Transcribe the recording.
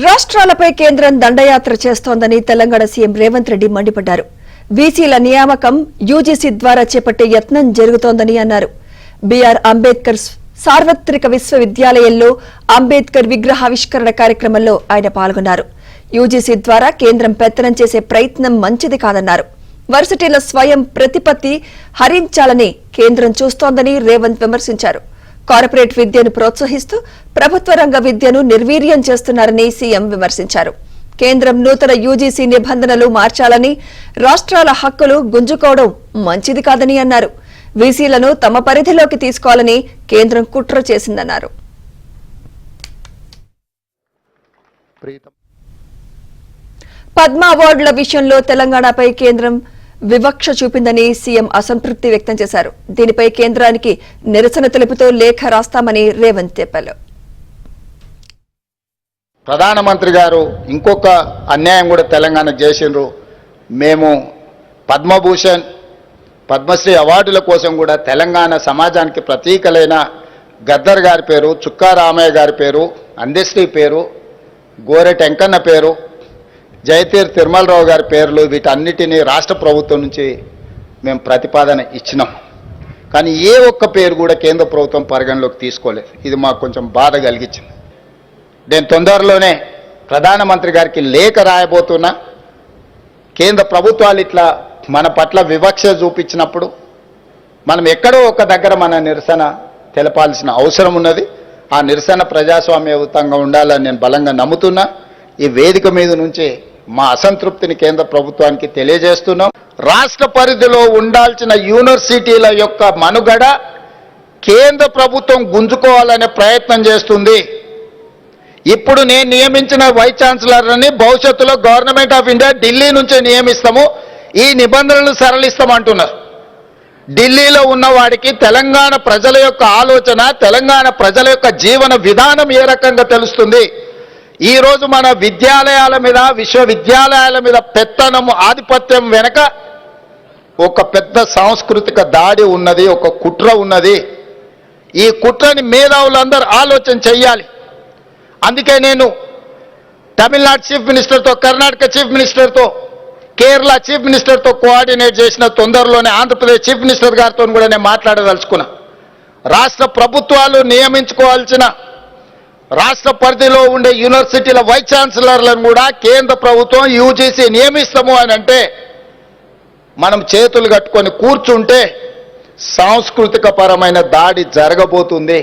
రాష్ట్రాలపై కేంద్రం దండయాత్ర చేస్తోందని తెలంగాణ సీఎం రేవంత్ రెడ్డి మండిపడ్డారు. వీసీల నియామకం యూజీసీ ద్వారా చేపట్టే యత్నం జరుగుతోందని అన్నారు. బీఆర్ అంబేద్కర్ సార్వత్రిక విశ్వవిద్యాలయంలో అంబేద్కర్ విగ్రహావిష్కరణ కార్యక్రమంలో ఆయన పాల్గొన్నారు. యూజీసీ ద్వారా కేంద్రం పెత్తనం చేసే ప్రయత్నం మంచిది కాదన్నారు. వర్సిటీల స్వయం ప్రతిపత్తి హరించాలని కేంద్రం చూస్తోందని రేవంత్ విమర్శించారు. కార్పొరేట్ విద్యను ప్రోత్సహిస్తూ ప్రభుత్వ రంగ విద్యను నిర్వీర్యం చేస్తున్నారని సీఎం విమర్శించారు. కేంద్రం నూతన యూజీసీ నిబంధనలు మార్చాలని, రాష్ట్రాల హక్కులు గుంజుకోవడం మంచిది కాదని అన్నారు. వీసీలను తమ పరిధిలోకి తీసుకోవాలని కేంద్రం కుట్ర చేసిందన్నారు. పద్మ అవార్డుల విషయంలో తెలంగాణపై కేంద్రం వివక్ష చూపిందని సీఎం అసంతృప్తి వ్యక్తం చేశారు. దీనిపై కేంద్రానికి నిరసన తెలుపుతూ లేఖ రాస్తామని రేవంత్ చెప్పారు. ప్రధానమంత్రి గారు ఇంకొక అన్యాయం కూడా తెలంగాణకు చేసిండ్రు. మేము పద్మభూషణ్, పద్మశ్రీ అవార్డుల కోసం కూడా తెలంగాణ సమాజానికి ప్రతీకలైన గద్దర్ గారి పేరు, చుక్కా రామయ్య గారి పేరు, అందశ్రీ పేరు, గోరె టెంకన్న పేరు, జయతీర్ తిరుమలరావు గారి పేర్లు, వీటన్నిటినీ రాష్ట్ర ప్రభుత్వం నుంచి మేము ప్రతిపాదన ఇచ్చినాం. కానీ ఏ ఒక్క పేరు కూడా కేంద్ర ప్రభుత్వం పరిగణలోకి తీసుకోలేదు. ఇది మాకు కొంచెం బాధ కలిగించింది. నేను తొందరలోనే ప్రధానమంత్రి గారికి లేఖ రాయబోతున్నా. కేంద్ర ప్రభుత్వాలు ఇట్లా మన పట్ల వివక్ష చూపించినప్పుడు మనం ఎక్కడో ఒక దగ్గర మన నిరసన తెలపాల్సిన అవసరం ఉన్నది. ఆ నిరసన ప్రజాస్వామ్యయుతంగా ఉండాలని నేను బలంగా నమ్ముతున్నా. ఈ వేదిక మీద నుంచి మా అసంతృప్తిని కేంద్ర ప్రభుత్వానికి తెలియజేస్తున్నాం. రాష్ట్ర పరిధిలో ఉండాల్సిన యూనివర్సిటీల యొక్క మనుగడ కేంద్ర ప్రభుత్వం గుంజుకోవాలనే ప్రయత్నం చేస్తుంది. ఇప్పుడు నేను నియమించిన వైస్ ఛాన్సలర్ని భవిష్యత్తులో గవర్నమెంట్ ఆఫ్ ఇండియా ఢిల్లీ నుంచే నియమిస్తాము, ఈ నిబంధనలు సరళిస్తామంటున్నారు. ఢిల్లీలో ఉన్నవాడికి తెలంగాణ ప్రజల యొక్క ఆలోచన, తెలంగాణ ప్రజల యొక్క జీవన విధానం ఏ రకంగా తెలుస్తుంది? ఈరోజు మన విద్యాలయాల మీద, విశ్వవిద్యాలయాల మీద పెత్తనము, ఆధిపత్యం వెనక ఒక పెద్ద సాంస్కృతిక దాడి ఉన్నది, ఒక కుట్ర ఉన్నది. ఈ కుట్రని మేధావులందరూ ఆలోచన చెయ్యాలి. అందుకే నేను తమిళనాడు చీఫ్ మినిస్టర్తో, కర్ణాటక చీఫ్ మినిస్టర్తో, కేరళ చీఫ్ మినిస్టర్తో కోఆర్డినేట్ చేసిన తొందరలోనే ఆంధ్రప్రదేశ్ చీఫ్ మినిస్టర్ గారితో కూడా నేను మాట్లాడదలుచుకున్నా. రాష్ట్ర ప్రభుత్వాలు నియమించుకోవాల్సిన రాష్ట్ర పరిధిలో ఉండే యూనివర్సిటీల వైస్ ఛాన్సలర్లను కూడా కేంద్ర ప్రభుత్వం యూజీసీ నియమిస్తాము అని అంటే మనం చేతులు కట్టుకొని కూర్చుంటే సాంస్కృతిక పరమైన దాడి జరగబోతుంది.